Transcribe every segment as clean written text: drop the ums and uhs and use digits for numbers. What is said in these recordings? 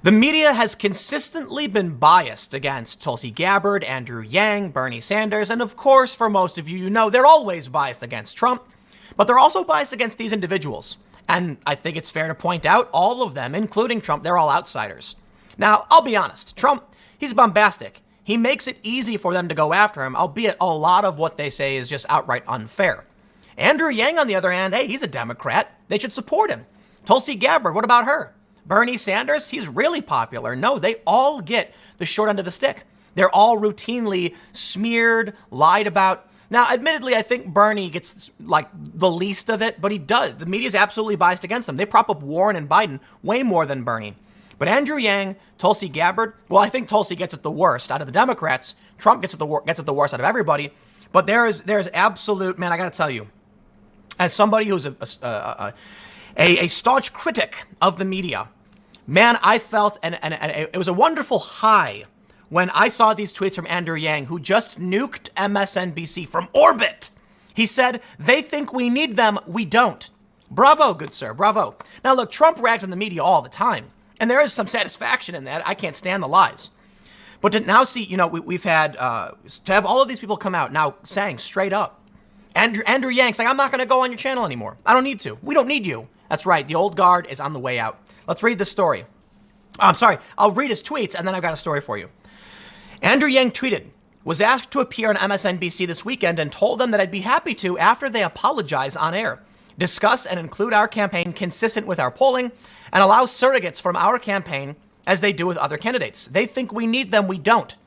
The media has consistently been biased against Tulsi Gabbard, Andrew Yang, Bernie Sanders, and of course, for most of you, you know, they're always biased against Trump, but they're also biased against these individuals. And I think it's fair to point out all of them, including Trump, they're all outsiders. Now, I'll be honest, Trump, he's bombastic. He makes it easy for them to go after him, albeit a lot of what they say is just outright unfair. Andrew Yang, on the other hand, hey, he's a Democrat. They should support him. Tulsi Gabbard, what about her? Bernie Sanders, he's really popular. No, they all get the short end of the stick. They're all routinely smeared, lied about. Now, admittedly, I think Bernie gets like the least of it, but he does. The media is absolutely biased against him. They prop up Warren and Biden way more than Bernie. But Andrew Yang, Tulsi Gabbard, well, I think Tulsi gets it the worst out of the Democrats. Trump gets it the worst out of everybody. But there's absolute, man, I got to tell you, as somebody who's a staunch critic of the media, man, I felt, and it was a wonderful high when I saw these tweets from Andrew Yang, who just nuked MSNBC from orbit. He said, they think we need them, we don't. Bravo, good sir, bravo. Now look, Trump rags on the media all the time, and there is some satisfaction in that. I can't stand the lies. But to now see, you know, we've had, to have all of these people come out now saying straight up, Andrew Yang saying, I'm not going to go on your channel anymore. I don't need to. We don't need you. That's right. The old guard is on the way out. Let's read this story. I'm sorry. I'll read his tweets, and then I've got a story for you. Andrew Yang tweeted, was asked to appear on MSNBC this weekend and told them that I'd be happy to after they apologize on air, discuss and include our campaign consistent with our polling, and allow surrogates from our campaign as they do with other candidates. They think we need them. We don't.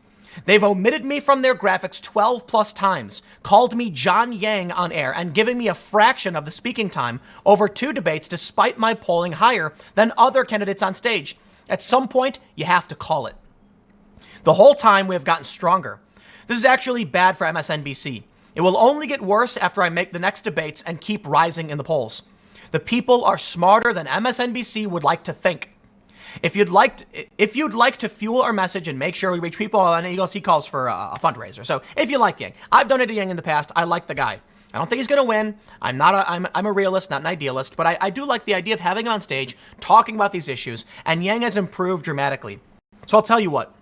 They've omitted me from their graphics 12 plus times, called me John Yang on air, and given me a fraction of the speaking time over 2 debates despite my polling higher than other candidates on stage. At some point, you have to call it. The whole time we have gotten stronger. This is actually bad for MSNBC. It will only get worse after I make the next debates and keep rising in the polls. The people are smarter than MSNBC would like to think. If you'd like to fuel our message and make sure we reach people, and he calls for a fundraiser. So if you like Yang, I've donated to Yang in the past. I like the guy. I don't think he's going to win. I'm a realist, not an idealist, but I do like the idea of having him on stage, talking about these issues, and Yang has improved dramatically. So I'll tell you what,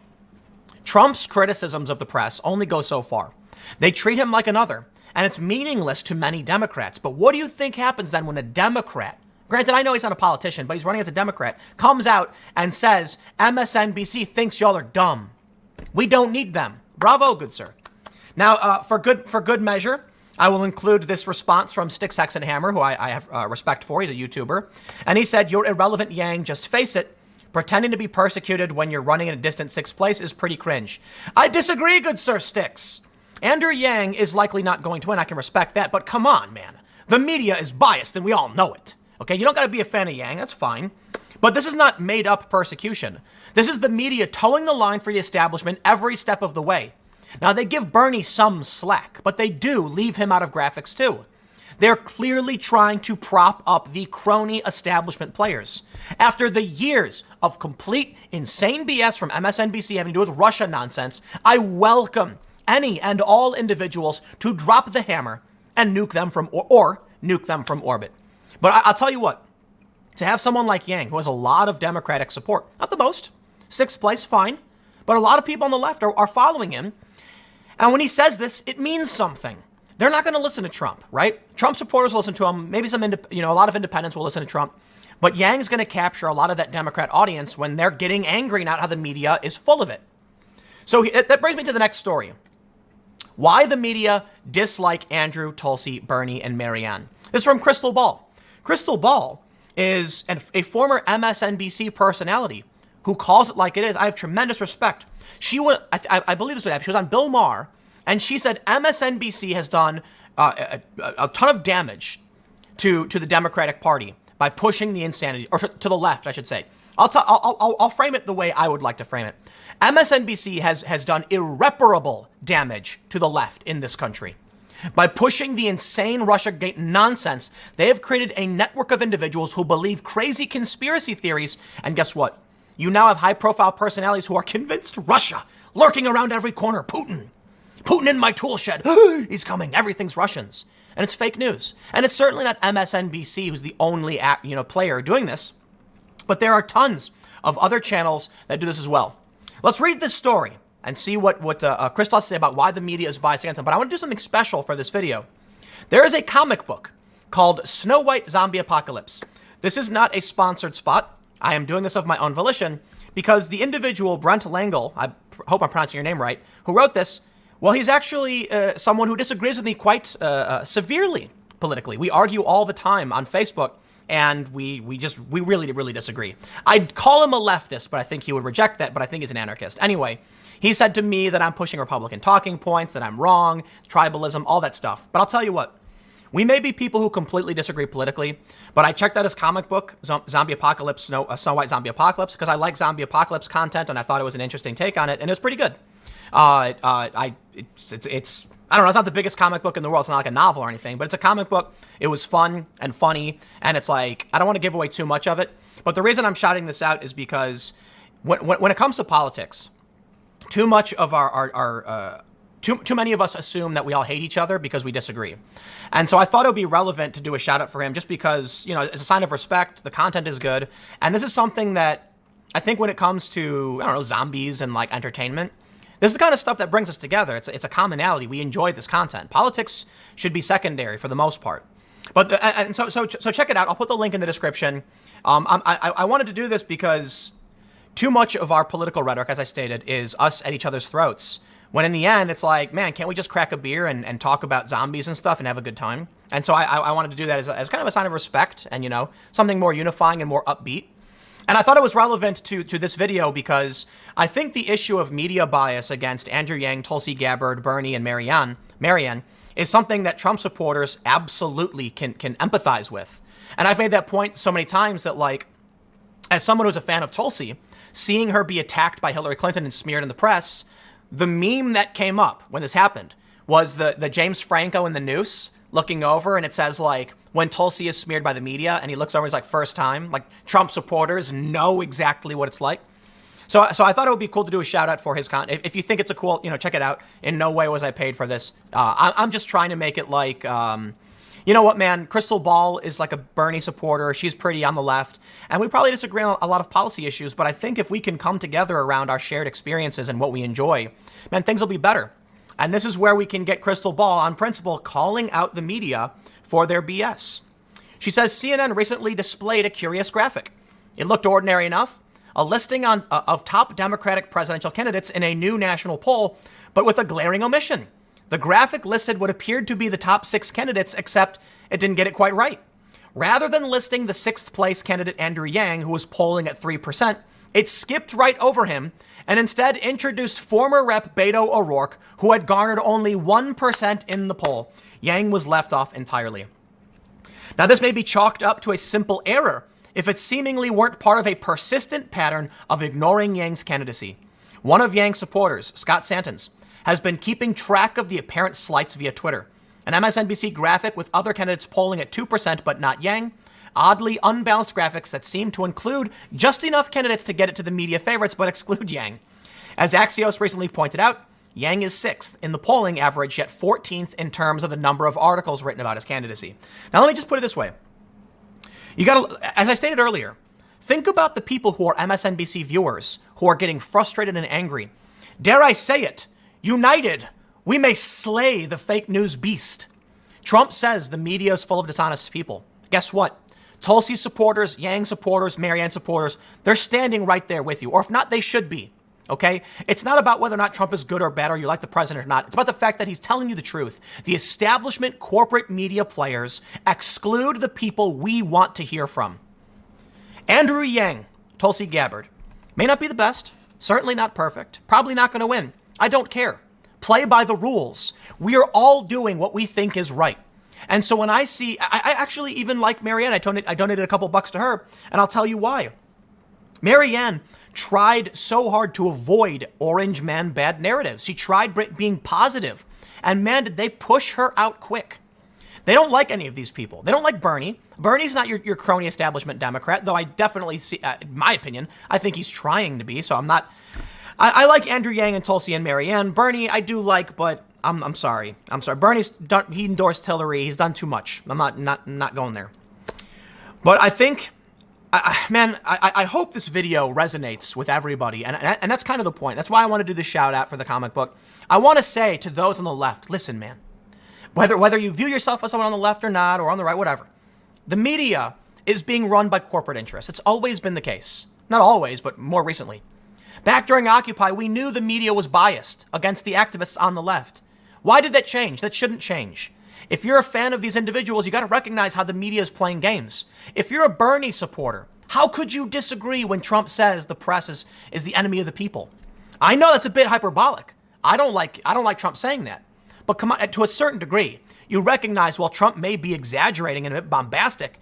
Trump's criticisms of the press only go so far. They treat him like another, and it's meaningless to many Democrats. But what do you think happens then when a Democrat, granted, I know he's not a politician, but he's running as a Democrat, comes out and says, MSNBC thinks y'all are dumb. We don't need them. Bravo, good sir. Now, for good measure, I will include this response from Sticks, Hex, and Hammer, who I have respect for. He's a YouTuber. And he said, you're irrelevant, Yang. Just face it. Pretending to be persecuted when you're running in a distant 6th place is pretty cringe. I disagree, good sir Sticks. Andrew Yang is likely not going to win. I can respect that. But come on, man. The media is biased, and we all know it. Okay, you don't got to be a fan of Yang. That's fine. But this is not made-up persecution. This is the media towing the line for the establishment every step of the way. Now, they give Bernie some slack, but they do leave him out of graphics, too. They're clearly trying to prop up the crony establishment players. After the years of complete insane BS from MSNBC having to do with Russia nonsense, I welcome any and all individuals to drop the hammer and nuke them from or nuke them from orbit. But I'll tell you what, to have someone like Yang, who has a lot of Democratic support, not the most, 6th place, fine, but a lot of people on the left are following him. And when he says this, it means something. They're not going to listen to Trump, right? Trump supporters will listen to him. Maybe a lot of independents will listen to Trump. But Yang's going to capture a lot of that Democrat audience when they're getting angry now how the media is full of it. So that brings me to the next story. Why the media dislike Andrew, Tulsi, Bernie, and Marianne. This is from Crystal Ball. Crystal Ball is a former MSNBC personality who calls it like it is. I have tremendous respect. I believe this would happen. She was on Bill Maher, and she said MSNBC has done a ton of damage to the Democratic Party by pushing the insanity, or to the left, I should say. I'll frame it the way I would like to frame it. MSNBC has done irreparable damage to the left in this country. By pushing the insane Russiagate nonsense, they have created a network of individuals who believe crazy conspiracy theories. And guess what? You now have high-profile personalities who are convinced Russia, lurking around every corner. Putin in my tool shed. He's coming. Everything's Russians. And it's fake news. And it's certainly not MSNBC who's the only player doing this. But there are tons of other channels that do this as well. Let's read this story and see what Chris has to say about why the media is biased against him. But I want to do something special for this video. There is a comic book called Snow White Zombie Apocalypse. This is not a sponsored spot. I am doing this of my own volition because the individual, Brent Langle, I hope I'm pronouncing your name right, who wrote this, well, he's actually someone who disagrees with me quite severely politically. We argue all the time on Facebook, and we really disagree. I'd call him a leftist, but I think he would reject that, but I think he's an anarchist. Anyway, he said to me that I'm pushing Republican talking points, that I'm wrong, tribalism, all that stuff. But I'll tell you what, we may be people who completely disagree politically, but I checked out his comic book, Zombie Apocalypse, Snow White Zombie Apocalypse, because I like zombie apocalypse content, and I thought it was an interesting take on it, and it was pretty good. It's I don't know, it's not the biggest comic book in the world. It's not like a novel or anything, but it's a comic book. It was fun and funny, and it's like, I don't want to give away too much of it, but the reason I'm shouting this out is because when it comes to politics, too much of too many of us assume that we all hate each other because we disagree. And so I thought it would be relevant to do a shout out for him just because, you know, it's a sign of respect. The content is good. And this is something that I think when it comes to, I don't know, zombies and like entertainment, this is the kind of stuff that brings us together. It's a commonality. We enjoy this content. Politics should be secondary for the most part. But so check it out. I'll put the link in the description. I wanted to do this because too much of our political rhetoric, as I stated, is us at each other's throats. When in the end, it's like, man, can't we just crack a beer and talk about zombies and stuff and have a good time? And so I wanted to do that as kind of a sign of respect and, you know, something more unifying and more upbeat. And I thought it was relevant to this video because I think the issue of media bias against Andrew Yang, Tulsi Gabbard, Bernie, and Marianne is something that Trump supporters absolutely can empathize with. And I've made that point so many times that, like, as someone who's a fan of Tulsi, seeing her be attacked by Hillary Clinton and smeared in the press, the meme that came up when this happened was the James Franco in the noose looking over, and it says, like, when Tulsi is smeared by the media, and he looks over, he's like, first time. Like, Trump supporters know exactly what it's like. So I thought it would be cool to do a shout out for his content. If you think it's a cool, you know, check it out. In no way was I paid for this. I'm just trying to make it like, you know what, man, Crystal Ball is like a Bernie supporter. She's pretty on the left. And we probably disagree on a lot of policy issues, but I think if we can come together around our shared experiences and what we enjoy, man, things will be better. And this is where we can get Crystal Ball on principle calling out the media for their BS. She says CNN recently displayed a curious graphic. It looked ordinary enough, a listing of top Democratic presidential candidates in a new national poll, but with a glaring omission. The graphic listed what appeared to be the top 6 candidates, except it didn't get it quite right. Rather than listing the 6th place candidate Andrew Yang, who was polling at 3%, it skipped right over him and instead introduced former Rep. Beto O'Rourke, who had garnered only 1% in the poll. Yang was left off entirely. Now, this may be chalked up to a simple error if it seemingly weren't part of a persistent pattern of ignoring Yang's candidacy. One of Yang's supporters, Scott Santens, has been keeping track of the apparent slights via Twitter. An MSNBC graphic with other candidates polling at 2% but not Yang, oddly unbalanced graphics that seem to include just enough candidates to get it to the media favorites but exclude Yang. As Axios recently pointed out, Yang is 6th in the polling average, yet 14th in terms of the number of articles written about his candidacy. Now, let me just put it this way. You gotta, as I stated earlier, think about the people who are MSNBC viewers who are getting frustrated and angry. Dare I say it, united, we may slay the fake news beast. Trump says the media is full of dishonest people. Guess what? Tulsi supporters, Yang supporters, Marianne supporters, they're standing right there with you. Or if not, they should be. Okay? It's not about whether or not Trump is good or bad or you like the president or not. It's about the fact that he's telling you the truth. The establishment corporate media players exclude the people we want to hear from. Andrew Yang, Tulsi Gabbard, may not be the best, certainly not perfect, probably not going to win. I don't care. Play by the rules. We are all doing what we think is right. And so when I see, I actually even like Marianne. I donated a couple bucks to her, and I'll tell you why. Marianne tried so hard to avoid orange man bad narratives. She tried being positive, and man, did they push her out quick. They don't like any of these people. They don't like Bernie. Bernie's not your crony establishment Democrat, though I definitely see, in my opinion, I think he's trying to be, so I'm not. I like Andrew Yang and Tulsi and Marianne. Bernie, I do like, but I'm sorry. Bernie's done, he endorsed Hillary. He's done too much. I'm not going there. But I think I hope this video resonates with everybody, and that's kind of the point. That's why I want to do the shout out for the comic book. I want to say to those on the left, listen, man, whether you view yourself as someone on the left or not, or on the right, whatever, the media is being run by corporate interests. It's always been the case. Not always, but more recently. Back during Occupy, we knew the media was biased against the activists on the left. Why did that change? That shouldn't change. If you're a fan of these individuals, you got to recognize how the media is playing games. If you're a Bernie supporter, how could you disagree when Trump says the press is the enemy of the people? I know that's a bit hyperbolic. I don't like Trump saying that. But come on, to a certain degree, you recognize while Trump may be exaggerating and a bit bombastic,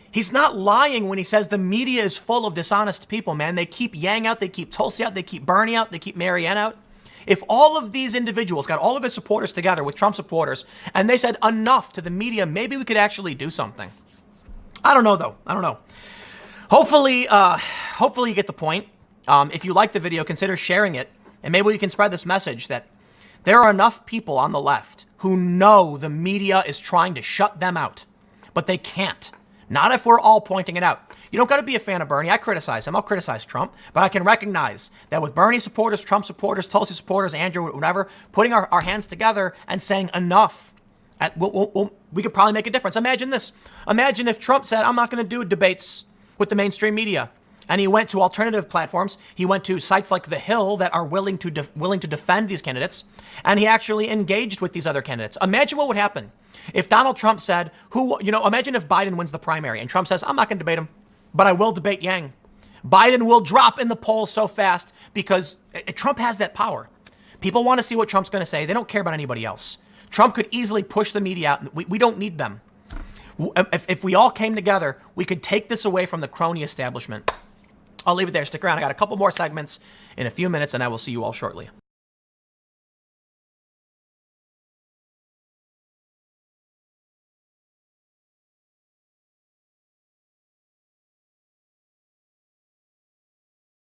he's not lying when he says the media is full of dishonest people, man. They keep Yang out, they keep Tulsi out, they keep Bernie out, they keep Marianne out. If all of these individuals got all of his supporters together with Trump supporters and they said enough to the media, maybe we could actually do something. I don't know, though. I don't know. Hopefully you get the point. If you like the video, consider sharing it. And maybe we can spread this message that there are enough people on the left who know the media is trying to shut them out, but they can't. Not if we're all pointing it out. You don't got to be a fan of Bernie. I criticize him. I'll criticize Trump. But I can recognize that with Bernie supporters, Trump supporters, Tulsi supporters, Andrew, whatever, putting our hands together and saying enough, we could probably make a difference. Imagine this. Imagine if Trump said, I'm not going to do debates with the mainstream media. And he went to alternative platforms. He went to sites like The Hill that are willing to defend these candidates. And he actually engaged with these other candidates. Imagine what would happen if Donald Trump said, imagine if Biden wins the primary and Trump says, I'm not going to debate him, but I will debate Yang. Biden will drop in the polls so fast because Trump has that power. People want to see what Trump's going to say. They don't care about anybody else. Trump could easily push the media out. We don't need them. If we all came together, we could take this away from the crony establishment. I'll leave it there. Stick around. I got a couple more segments in a few minutes, and I will see you all shortly.